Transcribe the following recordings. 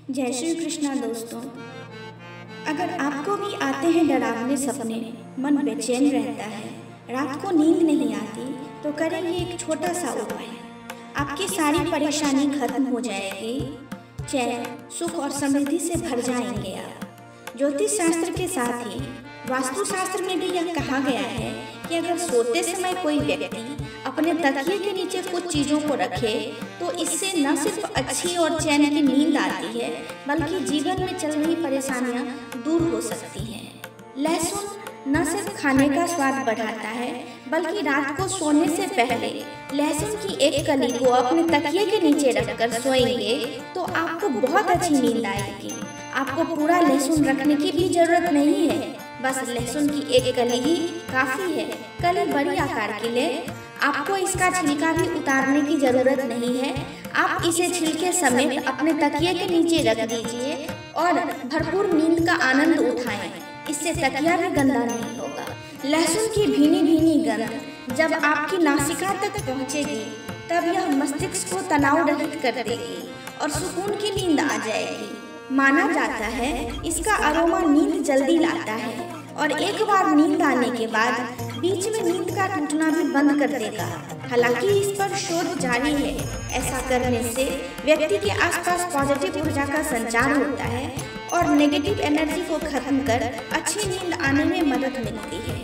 जय श्री कृष्णा दोस्तों। अगर आपको भी आते हैं डरावने सपने, मन बेचैन रहता है, रात को नींद नहीं आती, तो करेंगे एक छोटा सा उपाय। आपकी सारी परेशानी खत्म हो जाएगी, चैन, सुख और समृद्धि से भर जाएंगे आप। ज्योतिष शास्त्र के साथ ही वास्तु शास्त्र में भी यह कहा गया है कि अगर सोते समय कोई व्यक्ति अपने तकिए के नीचे कुछ चीज़ों को रखे तो इससे न सिर्फ अच्छी और चैन की नींद आती है, बल्कि जीवन में चल रही परेशानियां दूर हो सकती हैं। लहसुन न सिर्फ खाने का स्वाद बढ़ाता है, बल्कि रात को सोने से पहले लहसुन की एक कली को अपने तकिए के नीचे रखकर सोएंगे तो आपको बहुत अच्छी नींद आएगी। आपको पूरा लहसुन रखने की भी जरूरत नहीं है, बस लहसुन की एक कली ही काफ़ी है। कली बड़ी आकार की ले, आपको इसका छिलका भी उतारने की जरूरत नहीं है। आप इसे छिलके समेत अपने तकिए के नीचे रख दीजिए और भरपूर नींद का आनंद उठाएं। इससे तकिया भी गंदा नहीं होगा। लहसुन की भीनी भीनी गंध जब आपकी नासिका तक पहुंचेगी, तब यह मस्तिष्क को तनाव रहित कर देगी और सुकून की नींद आ जाएगी। माना जाता है इसका अरोमा नींद जल्दी लाता है और एक बार नींद आने के बाद बीच में नींद का टूटना भी बंद कर देगा। हालांकि इस पर शोध जारी है। ऐसा करने से व्यक्ति के आसपास पॉजिटिव ऊर्जा का संचार होता है और नेगेटिव एनर्जी को खत्म कर अच्छी नींद आने में मदद मिलती है।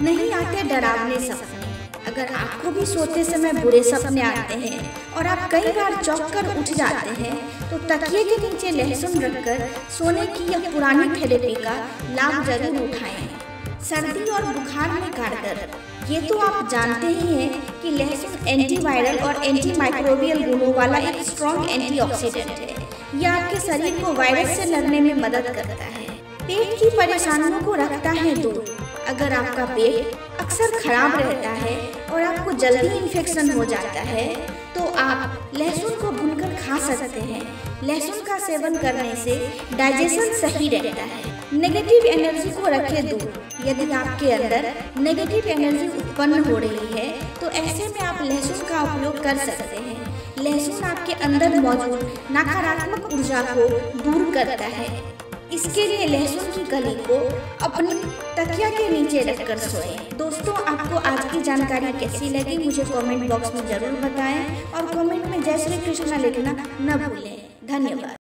नहीं आते डरावने सपने। अगर आपको भी सोते समय बुरे सपने आते हैं और आप कई बार चौंक कर उठ जाते हैं, तो तकिए के नीचे लहसुन रखकर सोने की यह पुरानी थेरेपी का लाभ जरूर उठाएं। सर्दी और बुखार में कारगर। ये तो आप जानते ही हैं कि लहसुन एंटीवायरल और एंटी माइक्रोबियल गुणों वाला एक स्ट्रॉन्ग एंटीऑक्सीडेंट है। यह आपके शरीर को वायरस से लड़ने में मदद करता है। पेट की परेशानियों को रखता है दूर। अगर आपका पेट अक्सर खराब रहता है और आपको जल्दी इन्फेक्शन हो जाता है, तो आप लहसुन को भूनकर खा सकते हैं। लहसुन का सेवन करने से डाइजेशन सही रहता है। नेगेटिव एनर्जी को रखे दूर। यदि आपके अंदर नेगेटिव एनर्जी उत्पन्न हो रही है, तो ऐसे में आप लहसुन का उपयोग कर सकते हैं। लहसुन आपके अंदर मौजूद नकारात्मक ऊर्जा को दूर करता है। इसके लिए लहसुन की कली को अपनी तकिया के नीचे रखकर सोएं। दोस्तों, आपको आज की जानकारी कैसी लगी मुझे कमेंट बॉक्स में जरूर बताएं और कमेंट में जय श्री कृष्णा लिखना न भूलें। धन्यवाद।